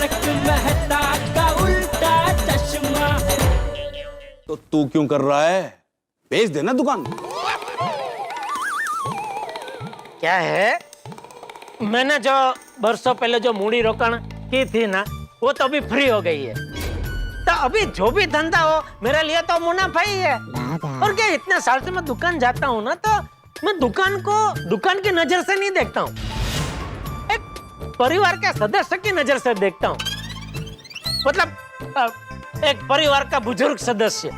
तारक मेहता का उल्टा चश्मा। तो तू क्यों कर रहा है? बेच देना दुकान। क्या है, मैंने जो बरसों पहले जो मूड़ी रोकड़ की थी ना, वो तो अभी फ्री हो गई है। तो अभी जो भी धंधा हो मेरे लिए तो मुनाफा ही है। और क्या, इतने साल से मैं दुकान जाता हूँ ना, तो मैं दुकान को दुकान की नजर से नहीं देखता हूँ, एक परिवार के सदस्य की नजर से देखता हूँ। मतलब एक परिवार का बुजुर्ग सदस्य।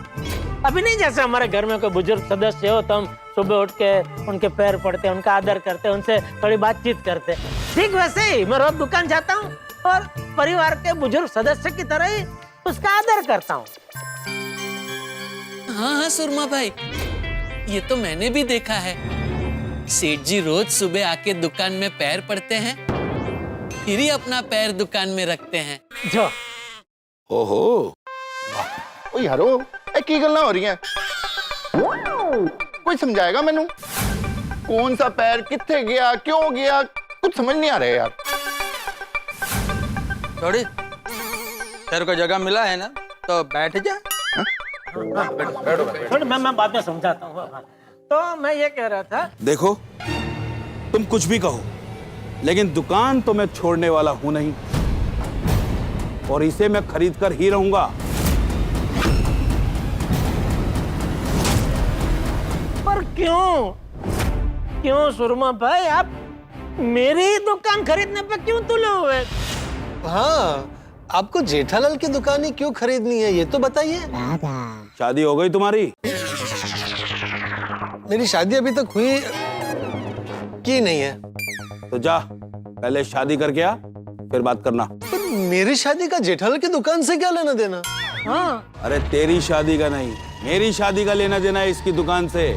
अभी नहीं जैसे हमारे घर में कोई बुजुर्ग सदस्य हो तो हम सुबह उठ के उनके पैर पड़ते, उनका आदर करते, उनसे थोड़ी बातचीत करते, ठीक वैसे ही मैं रोज दुकान जाता हूँ और परिवार के बुजुर्ग सदस्य की तरह ही उसका आदर करता हूँ। हाँ हाँ सुरमा भाई, ये तो मैंने भी देखा है। सेठ जी रोज सुबह आके दुकान में पैर पड़ते हैं, फिर ही अपना पैर दुकान में रखते हैं। जो ओहो, ओए यारो, की गल्लां हो रही हैं? कोई समझाएगा मैनू? कौन सा पैर कित्थे गया, क्यों गया, कुछ समझ नहीं आ रहा यार। थोड़ी तेरे को जगह मिला है ना, तो बैठ जा। थोड़ी मैं बाद में समझाता हूँ। तो मैं ये कह रहा था, देखो तुम कुछ भी कहो, लेकिन दुकान तो मैं छोड़ने वाला हूं नहीं, और इसे मैं खरीद कर ही रहूंगा। पर क्यों क्यों सुरमा भाई, आप मेरी ही दुकान खरीदने पे क्यों तुले हुए? हाँ, आपको जेठालाल की दुकान ही क्यों खरीदनी है, ये तो बताइए। शादी हो गई तुम्हारी? मेरी शादी अभी तक हुई की नहीं है। तो जा पहले शादी करके आ, फिर बात करना। पर मेरी शादी का जेठालाल की दुकान से क्या लेना देना? हाँ, अरे तेरी शादी का नहीं, मेरी शादी का लेना देना है इसकी दुकान से।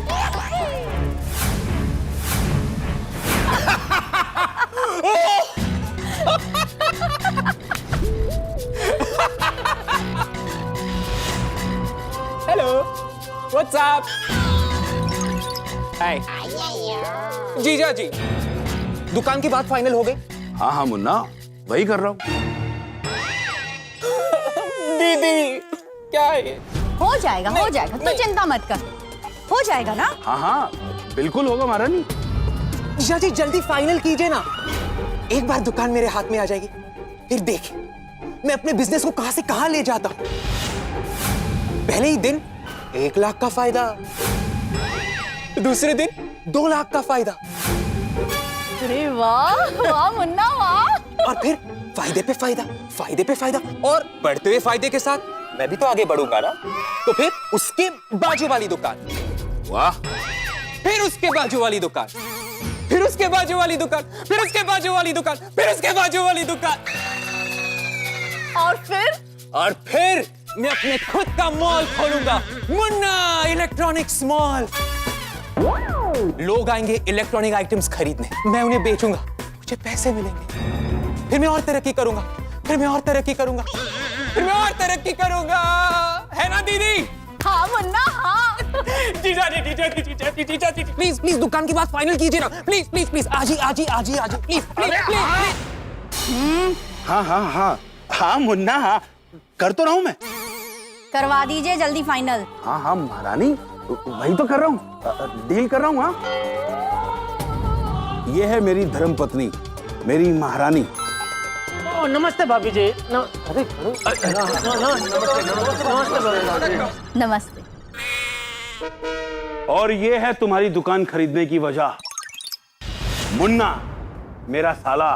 Hello, what's up? हाय जीजा जी, दुकान की बात फाइनल हो गई? हाँ हाँ मुन्ना, वही कर रहा हूँ। दीदी क्या है? हो जाएगा तू चिंता मत कर, हो जाएगा ना। हाँ हाँ बिल्कुल होगा महारानी। जीजा जी जल्दी फाइनल कीजिए ना, एक बार दुकान मेरे हाथ में आ जाएगी, फिर देख मैं अपने बिजनेस को कहां से कहां ले जाता हूं। पहले ही दिन 1 लाख का फायदा, दूसरे दिन 2 लाख का फायदा, अरे वाह वाह मुन्ना वाह। और फिर फायदे पे फायदा, फायदे पे फायदा, और बढ़ते हुए फायदे के साथ मैं भी तो आगे बढ़ूंगा ना। तो फिर उसके बाजू वाली दुकान, वाह, फिर उसके बाजू वाली दुकान, फिर उसके बाजू वाली दुकान, फिर उसके बाजू वाली दुकान, फिर उसके बाजू वाली दुकान, और फिर मैं अपने खुद का मॉल खोलूंगा, मुन्ना इलेक्ट्रॉनिक्स मॉल। लोग आएंगे इलेक्ट्रॉनिक आइटम्स खरीदने, मैं उन्हें बेचूंगा, मुझे पैसे मिलेंगे, फिर मैं और तरक्की करूंगा, फिर मैं और तरक्की करूंगा, फिर मैं और तरक्की करूंगा, है ना दीदी? हाँ मुन्ना हाँ। जीजा जी, जीजा जी, जीजा जी, जीजा जी, प्लीज प्लीज दुकान की बात फाइनल कीजिए ना, प्लीज प्लीज प्लीज, आज ही आज ही आज ही आज ही, प्लीज प्लीज प्लीज। हाँ हाँ हाँ हाँ मुन्ना, हाँ कर तो रहा हूँ मैं। करवा दीजिए जल्दी फाइनल। हाँ हाँ महारानी, वही तो कर रहा हूँ, डील कर रहा हूँ। हाँ, ये है मेरी धर्म पत्नी, मेरी महारानी। ओ, नमस्ते भाभी जी। अरे नमस्ते। नमस्ते। और ये है तुम्हारी दुकान खरीदने की वजह, मुन्ना मेरा साला।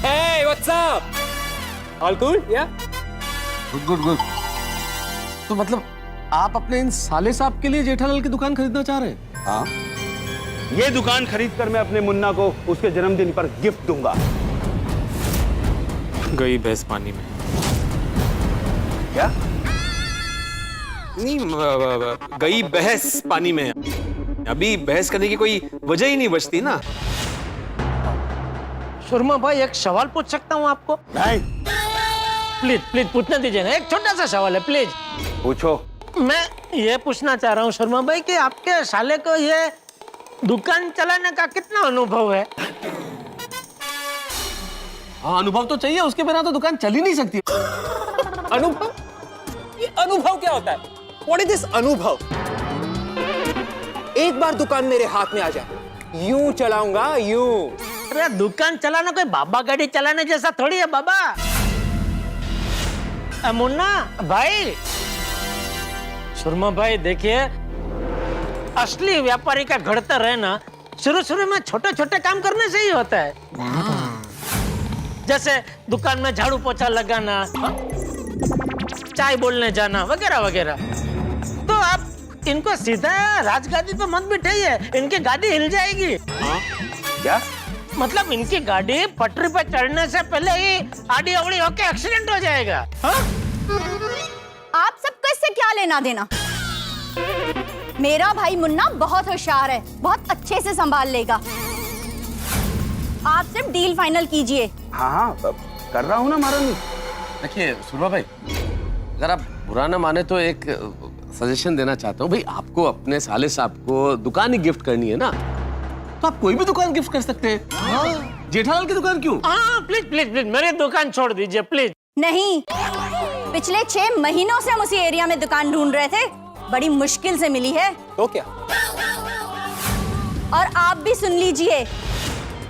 Hey, what's up? All cool? Yeah? Good. तो मतलब आप अपने इन साले साहब के लिए जेठालाल की दुकान खरीदना चाह रहे हैं? हाँ, ये दुकान खरीद कर मैं अपने मुन्ना को उसके जन्मदिन पर गिफ्ट दूंगा। गई भैंस पानी में। क्या? नहीं, गई बहस पानी में। अभी बहस करने की कोई वजह ही नहीं बचती ना। सुरमा भाई, एक सवाल पूछ सकता हूँ आपको? नहीं। प्लीज प्लीज पूछने दीजिए ना, एक छोटा सा सवाल है, प्लीज। पूछो। मैं ये पूछना चाह रहा हूँ शर्मा भाई कि आपके साले को ये दुकान चलाने का कितना अनुभव है? हाँ, अनुभव तो चाहिए, उसके बिना तो दुकान चल ही नहीं सकती। अनुभव? ये अनुभव क्या होता है? What is this अनुभव? एक बार दुकान मेरे हाथ में आ जाए, यूं चलाऊंगा, यूं। अरे दुकान चलाना कोई बाबा गाड़ी चलाने जैसा थोड़ी है बाबा। मुन्ना भाई, सुरमा भाई, देखिए असली व्यापारी का घड़तर है ना, शुरू में छोटे छोटे काम करने से ही होता है। जैसे दुकान में झाड़ू पोछा लगाना, चाय बोलने जाना, वगैरह वगैरह। तो आप इनको सीधा राजगादी पे मत बिठाइए, इनकी गाड़ी हिल जाएगी। क्या मतलब इनकी गाड़ी पटरी पे चढ़ने से पहले ही आड़ी अवड़ी होके एक्सीडेंट हो जाएगा। हाँ? आप सबको इससे क्या लेना देना? मेरा भाई मुन्ना बहुत होशियार है, बहुत अच्छे से संभाल लेगा। आप सिर्फ डील फाइनल कीजिए। हाँ हाँ, कर रहा हूँ ना महारानी। देखिए सुरमा भाई, अगर आप बुरा ना माने तो एक सजेशन देना चाहता हूँ। भाई आपको अपने साले साहब को दुकान ही गिफ्ट करनी है ना, तो आप कोई भी दुकान गिफ्ट कर सकते हैं। हाँ। जेठालाल की दुकान क्यों? हाँ, प्लीज प्लीज प्लीज मेरी दुकान छोड़ दीजिए प्लीज। नहीं, पिछले 6 महीनों से हम उसी एरिया में दुकान ढूंढ रहे थे, बड़ी मुश्किल से मिली है। तो क्या? और आप भी सुन लीजिए,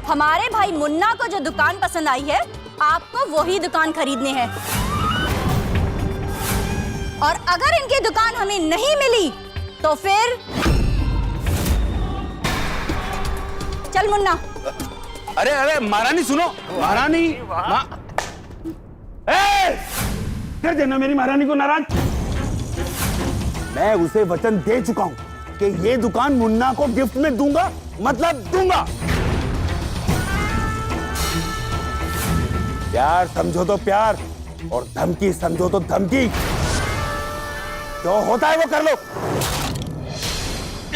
हमारे भाई मुन्ना को जो दुकान पसंद आई है, आपको वही दुकान खरीदनी है। और अगर इनकी दुकान हमें नहीं मिली तो फिर चल मुन्ना। अरे अरे महारानी सुनो, महारानी कर देना मेरी महारानी को नाराज। मैं उसे वचन दे चुका हूं कि ये दुकान मुन्ना को गिफ्ट में दूंगा, मतलब दूंगा। प्यार समझो तो प्यार, और धमकी समझो तो धमकी। जो होता है वो कर लो।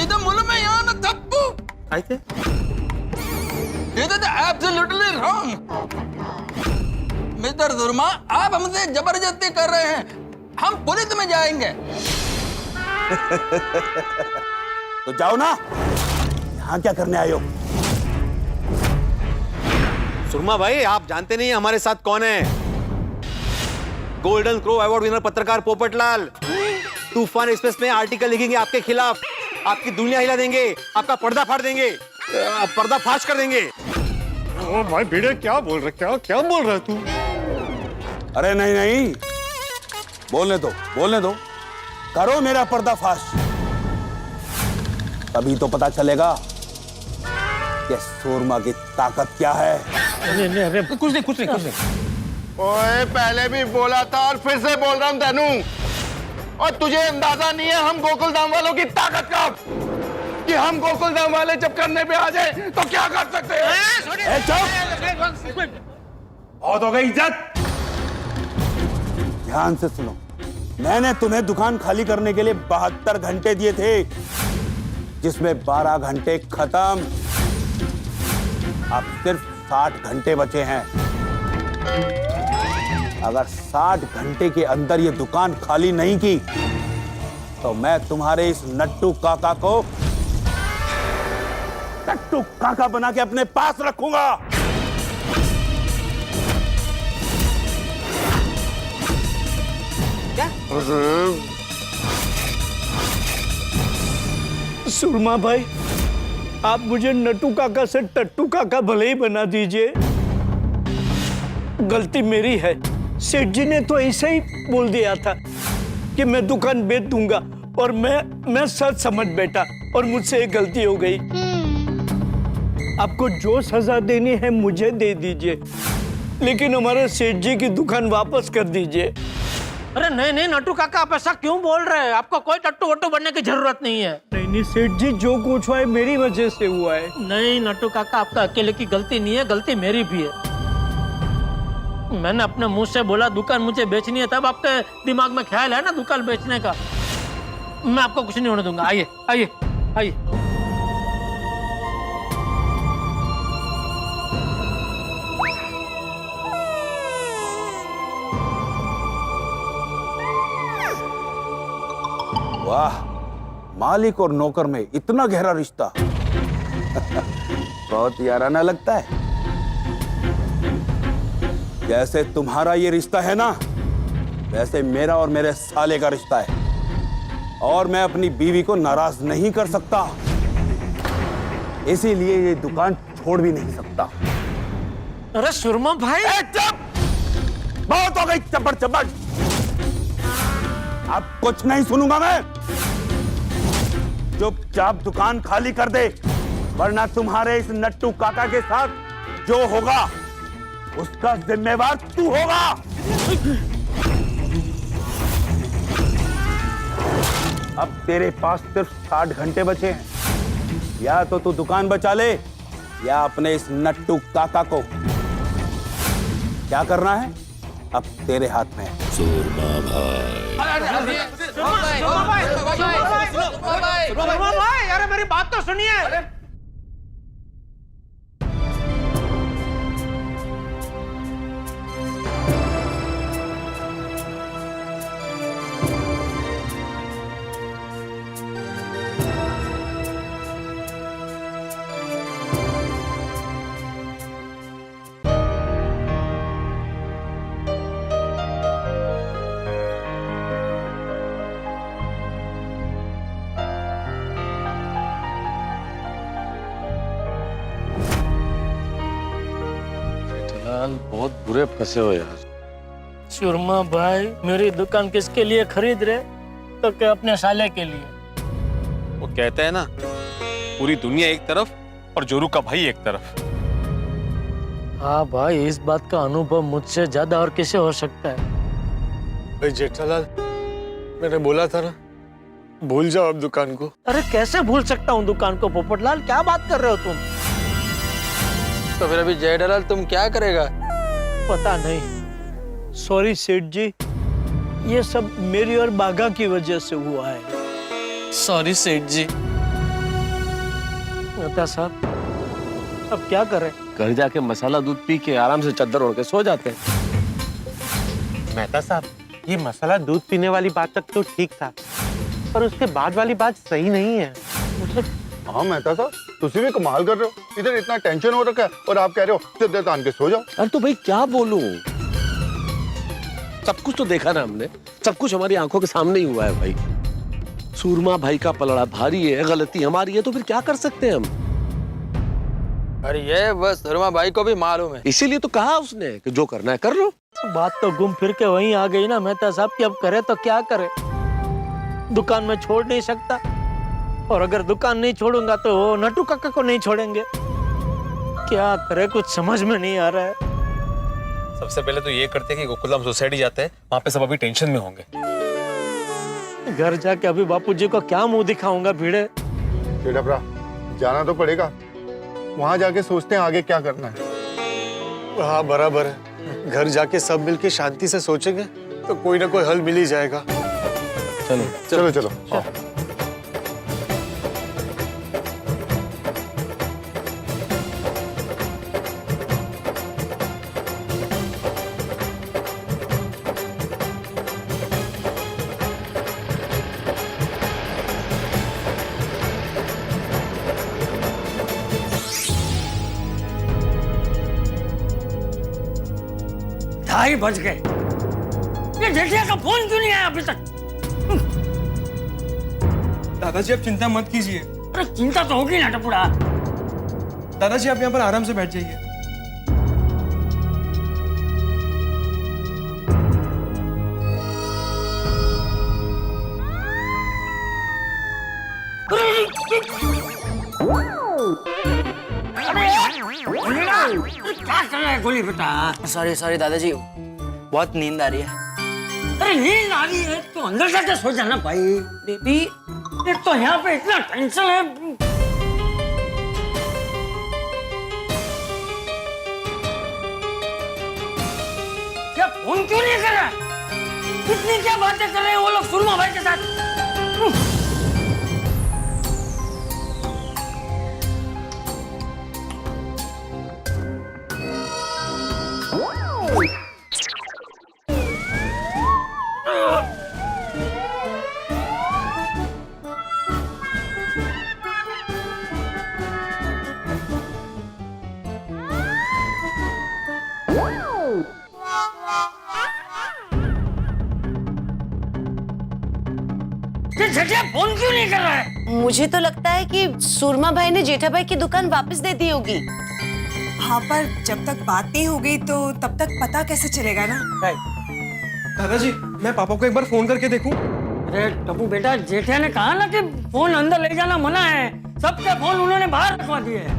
इधर मुल्क में यहाँ ना तब्बू। आई थे? इधर तो एब्सोल्युटली रॉन्ग। मिस्टर दुर्मा, आप हमसे जबरदस्ती कर रहे हैं, हम पुलिस में जाएंगे। तो जाओ ना, यहाँ क्या करने आए हो? सुरमा भाई, आप जानते नहीं हमारे साथ कौन है? गोल्डन क्रो अवार्ड विनर पत्रकार पोपटलाल। तूफान एक्सप्रेस में आर्टिकल लिखेंगे आपके खिलाफ, आपकी दुनिया हिला देंगे, आपका पर्दा फाड़ देंगे, पर्दा फाश कर देंगे। ओ भाई भिड़े, क्या बोल रहा, क्या बोल रहा है तू? अरे नहीं नहीं, बोलने दो, बोलने दो। करो मेरा पर्दाफाश, तभी तो पता चलेगा कि सूरमा की ताकत क्या है। कुछ नहीं। ओए, पहले भी बोला था और फिर से बोल रहा हूं तेनू, और तुझे अंदाजा नहीं है हम गोकुल धाम वालों की ताकत का, कि हम गोकुल धाम वाले जब करने पे आ जाए तो क्या कर सकते हैं। चुप, बहुत हो गई इज्जत। ध्यान से सुनो, मैंने तुम्हें दुकान खाली करने के लिए 72 घंटे दिए थे, जिसमें 12 घंटे खत्म। अब सिर्फ 60 घंटे बचे हैं। अगर 60 घंटे के अंदर ये दुकान खाली नहीं की तो मैं तुम्हारे इस नट्टू काका को टट्टू काका बना के अपने पास रखूंगा। सुरमा भाई, आप मुझे नट्टू काका से टट्टू काका भले ही बना दीजिए, गलती मेरी है। सेठ जी ने तो ऐसे ही बोल दिया था कि मैं दुकान बेच दूंगा, और मैं सच समझ बैठा, और मुझसे एक गलती हो गई। आपको जो सजा देनी है मुझे दे दीजिए, लेकिन हमारे सेठ जी की दुकान वापस कर दीजिए। अरे नहीं नहीं नट्टू काका, आप ऐसा क्यों बोल रहे हैं? आपको कोई टट्टू वट्टू बनने की जरूरत नहीं है। नहीं सेठ जी, जो कुछ हुआ है मेरी वजह से हुआ है। नहीं नट्टू काका, आपका अकेले की गलती नहीं है, गलती मेरी भी है। मैंने अपने मुंह से बोला दुकान मुझे बेचनी है, तब आपके दिमाग में ख्याल है ना दुकान बेचने का। मैं आपको कुछ नहीं होने दूंगा। आइए आइए आइए। वाह, मालिक और नौकर में इतना गहरा रिश्ता। बहुत याराना लगता है। जैसे तुम्हारा ये रिश्ता है ना, वैसे मेरा और मेरे साले का रिश्ता है, और मैं अपनी बीवी को नाराज नहीं कर सकता, इसीलिए ये दुकान छोड़ भी नहीं सकता। अरे सुरमा भाई, बहुत हो गई चपड़ चपड़, अब कुछ नहीं सुनूंगा मैं। चुपचाप दुकान खाली कर दे, वरना तुम्हारे इस नट्टू काका के साथ जो होगा उसका जिम्मेवार तू होगा। अब तेरे पास सिर्फ 60 घंटे बचे हैं, या तो तू दुकान बचा ले या अपने इस नट्टू काका को। क्या करना है अब तेरे हाथ में है। सुरमा भाई, अरे मेरी बात तो सुनिए। बहुत बुरे फंसे हो यार। सुरमा भाई, मेरी दुकान किसके लिए खरीद रहे? तो क्या अपने साले के लिए? वो कहते हैं ना, पूरी दुनिया एक तरफ और जोरू का भाई एक तरफ। हाँ भाई, इस बात का अनुभव मुझसे ज्यादा और किसे हो सकता है? भाई जेठालाल, मैंने बोला था ना, भूल जाओ अब दुकान को। अरे कैसे भूल सकता हूँ दुकान को पोपटलाल, क्या बात कर रहे हो तुम? तो फिर अभी जेठालाल तुम क्या करेगा? पता नहीं। सॉरी सेठ जी, ये सब मेरी और बाघा की वजह से हुआ है। सॉरी सेठ जी। मेहता साहब, अब क्या करें? घर जाके मसाला दूध पी के आराम से चद्दर ओढ़ के सो जाते हैं। मेहता साहब, ये मसाला दूध पीने वाली बात तक तो ठीक था, पर उसके बाद वाली बात सही नहीं है। हाँ मेहता साहब, तुसी भी कमाल कर रहे हो। इधर इतना टेंशन हो रखा है और आप कह रहे हो चद्दर तान के सो जाओ। अरे तो भाई क्या बोलूं, सब कुछ तो देखा ना हमने, सब कुछ हमारी आंखों के सामने ही हुआ है भाई। सूरमा भाई का पलड़ा भारी है, गलती हमारी है, तो फिर क्या कर सकते हैं हम? अरे ये बस सुरमा भाई को भी मालूम है, इसीलिए तो कहा उसने कि जो करना है कर लो। बात तो घूम फिर के वहीं आ गई ना मेहता साहब कि अब करे तो क्या करे। दुकान में छोड़ नहीं सकता, और अगर दुकान नहीं छोड़ूंगा तो वो नट्टू काका को नहीं छोड़ेंगे। क्या करे, कुछ समझ में नहीं आ रहा है। सबसे पहले तो ये करते हैं कि गोकुलधाम सोसाइटी जाते हैं, वहाँ पे सब अभी टेंशन में होंगे। घर जाके अभी बापूजी को क्या मुंह दिखाऊंगा भिड़े। बेटा जाना तो पड़ेगा, वहां जाके सोचते हैं आगे क्या करना है। हाँ बराबर है, घर जाके सब मिलके शांति से सोचेंगे तो कोई ना कोई हल मिल ही जाएगा। चलो चलो चलो, हाँ। ढाई बज गए, ये जेठिया का फोन क्यों नहीं आया अभी तक? दादाजी आप चिंता मत कीजिए। अरे चिंता तो होगी ना टपुड़ा। दादाजी आप यहाँ पर आराम से बैठ जाइए। क्या कर रहा है गोली बेटा? सॉरी सॉरी दादाजी, बहुत नींद आ रही है। अरे नींद आ रही है तो अंदर जाके सो जाना भाई। बेबी, एक तो यहाँ पे इतना टेंशन है। क्या फोन क्यों नहीं कर रहा? इतनी क्या बातें कर रहे हैं वो लोग सुरमा भाई के साथ? झटिया फोन क्यों नहीं कर रहा है? मुझे तो लगता है कि सुरमा भाई ने जेठा भाई की दुकान वापस दे दी होगी। हाँ, पर जब तक बात नहीं हो गई तो तब तक पता कैसे चलेगा ना? दादाजी मैं पापा को एक बार फोन करके देखूं? अरे टप्पू बेटा, जेठा ने कहा ना कि फोन अंदर ले जाना मना है। सबके फोन उन्होंने बाहर रखवा दिए हैं।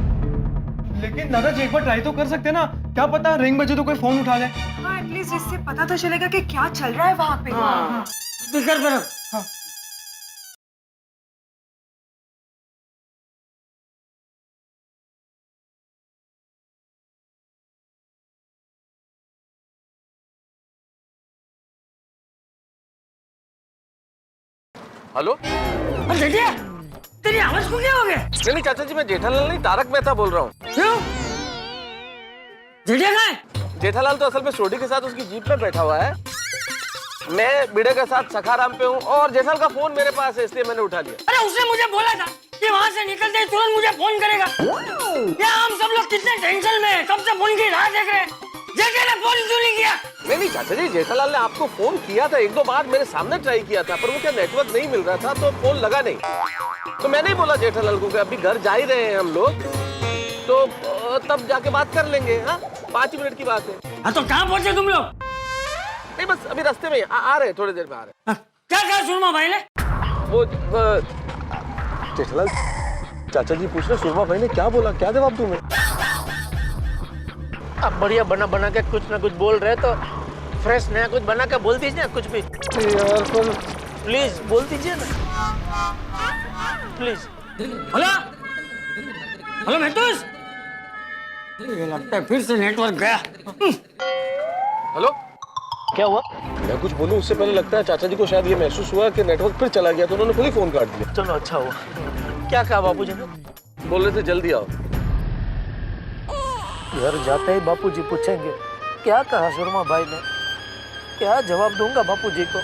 लेकिन दादाजी एक बार ट्राई तो कर सकते हैं ना, क्या पता रिंग बजे तो कोई फोन उठा ले। हाँ, एटलीस्ट इससे पता तो चलेगा कि क्या चल रहा है वहाँ पे। हाँ। स्पीकर पर हाँ। हेलो। जेठिया, तेरी आवाज को क्या हो गया? नहीं चाचा जी, मैं जेठालाल नहीं तारक मेहता बोल रहा हूँ। क्यों? जेठिया कहाँ है? जेठालाल तो असल में सोडी के साथ उसकी जीप में बैठा हुआ है। मैं बीड़े के साथ सखाराम पे हूँ और जेठालाल का फोन मेरे पास है, इसलिए मैंने उठा लिया। अरे उसने मुझे बोला था कि वहाँ से निकलते ही तुरंत मुझे फोन करेगा। क्या हम सब लोग कितने टेंशन में हैं, कब से फोन की राह देख रहे हैं। जेठा ने फोन क्यों नहीं किया? नहीं चाचा जी, जेठालाल ने आपको फोन किया था, एक दो बार मेरे सामने ट्राई किया था, पर वो क्या नेटवर्क नहीं मिल रहा था तो फोन लगा नहीं। तो मैंने ही बोला जेठालाल को कि अभी घर जा ही रहे हैं हम लोग, तो तब जाके बात कर लेंगे। हाँ, 5 मिनट की बात है। हाँ, तो कहाँ पहुँचे तुम लोग? नहीं बस अभी रास्ते में आ रहे हैं, थोड़ी देर में आ रहे हैं। क्या कहा सुरमा भाई ने? वो जेठालाल चाचा जी पूछ रहे सुरमा भाई ने क्या बोला, क्या जवाब दूं मैं? अब बढ़िया बना बना के कुछ ना कुछ बोल रहे तो फ्रेश नया कुछ बना के बोल दीजिए कुछ भी। यार तुम प्लीज बोल दीजिए ना, प्लीज। हेलो हेलो महतूस, ये लगता है फिर से नेटवर्क गया। हेलो, क्या हुआ? मैं कुछ बोलूं उससे पहले लगता है चाचा जी को शायद ये महसूस हुआ कि नेटवर्क फिर चला गया, तो उन्होंने खुद ही फोन काट दिया। चलो अच्छा हुआ। क्या कहा बापूजी ने? बोल रहे थे जल्दी आओ। घर जाते ही बापूजी पूछेंगे क्या कहा सुरमा भाई ने, क्या जवाब दूंगा बापूजी को?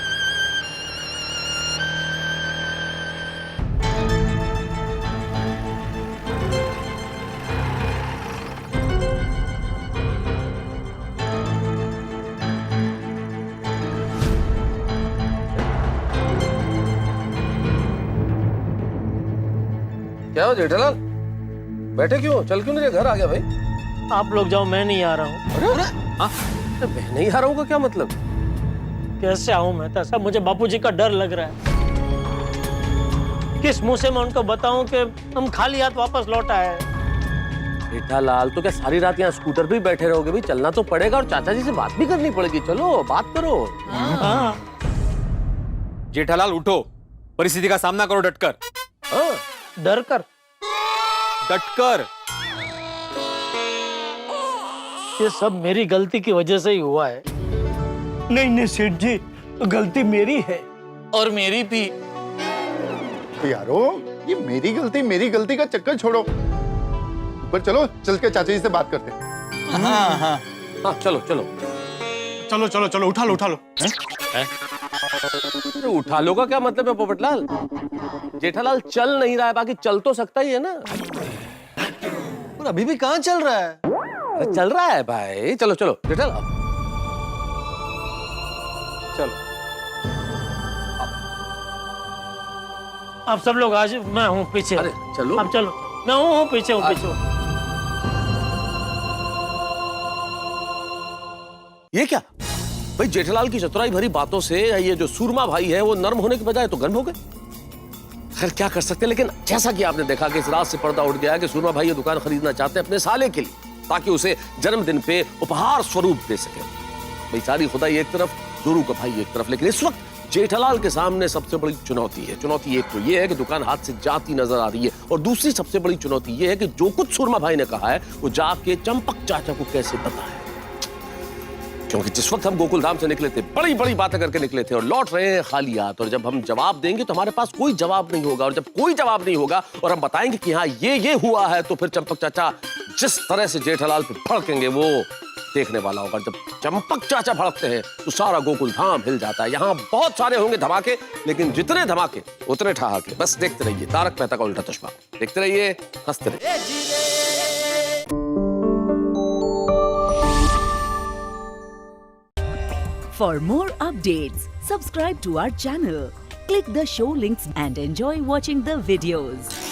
क्या हो जेठालाल, बैठे क्यों, चल क्यों नहीं रहे, घर आ गया भाई। आप लोग जाओ, मैं नहीं आ रहा हूँ। अरे मैं नहीं आ रहा हूँ का क्या मतलब? कैसे आऊँ मैं? ऐसा मुझे बापूजी का डर लग रहा है। किस मुंह से मैं उनको बताऊं कि हम खाली हाथ वापस लौट आए? जेठालाल तो क्या सारी रात यहाँ स्कूटर पे ही बैठे रहोगे? भाई चलना तो पड़ेगा और चाचा जी से बात भी करनी पड़ेगी। चलो बात करो। हाँ। जेठालाल उठो, परिस्थिति का सामना करो डटकर। डर कर? डटकर। ये सब मेरी गलती की वजह से ही हुआ है। नहीं नहीं सेठ जी, गलती मेरी है। और मेरी भी। तो यारो, ये मेरी गलती का चक्कर छोड़ो, ऊपर चलो, चल के चाचा जी से बात करते हैं। हाँ चलो चलो चलो चलो चलो, उठा लो उठा लो। तो उठा लो का क्या मतलब है पोपटलाल? जेठालाल चल नहीं रहा है, बाकी चल तो सकता ही है ना। और अभी भी कहाँ चल रहा है? अरे चल रहा है भाई, चलो चलो जेठालाल चलो। आप सब लोग आज, मैं हूँ पीछे। अरे चलो, अब चलो, मैं हूँ पीछे हूँ पीछे। ये क्या भाई, जेठालाल की चतुराई भरी बातों से ये जो सूरमा भाई है वो नर्म होने के बजाय तो गर्म हो गए। खैर क्या कर सकते हैं, लेकिन जैसा कि आपने देखा कि इस रात से पर्दा उठ गया कि सूरमा भाई ये दुकान खरीदना चाहते हैं अपने साले के लिए, ताकि उसे जन्मदिन पे उपहार स्वरूप दे सके। बेचारी खुदाई एक तरफ, जोरू का भाई एक तरफ, लेकिन इस वक्त जेठालाल के सामने सबसे बड़ी चुनौती है। चुनौती एक तो ये है कि दुकान हाथ से जाती नजर आ रही है, और दूसरी सबसे बड़ी चुनौती ये है कि जो कुछ सूरमा भाई ने कहा है वो जाके चंपक चाचा को कैसे बताए। क्योंकि जिस वक्त हम गोकुल धाम से निकले थे, बड़ी बड़ी बातें करके निकले थे और लौट रहे हैं खाली हाथ, और जब हम जवाब देंगे तो हमारे पास कोई जवाब नहीं होगा, और जब कोई जवाब नहीं होगा और हम बताएंगे कि हाँ ये हुआ है, तो फिर चंपक चाचा जिस तरह से जेठालाल पे भड़केंगे वो देखने वाला होगा। जब चंपक चाचा भड़कते हैं तो सारा गोकुल धाम हिल जाता है। यहाँ बहुत सारे होंगे धमाके, लेकिन जितने धमाके उतने ठहाके। बस देखते रहिए तारक मेहता का उल्टा चश्मा, देखते रहिए, हंसते रहिए। For more updates, subscribe to our channel, Click the show links and enjoy watching the videos.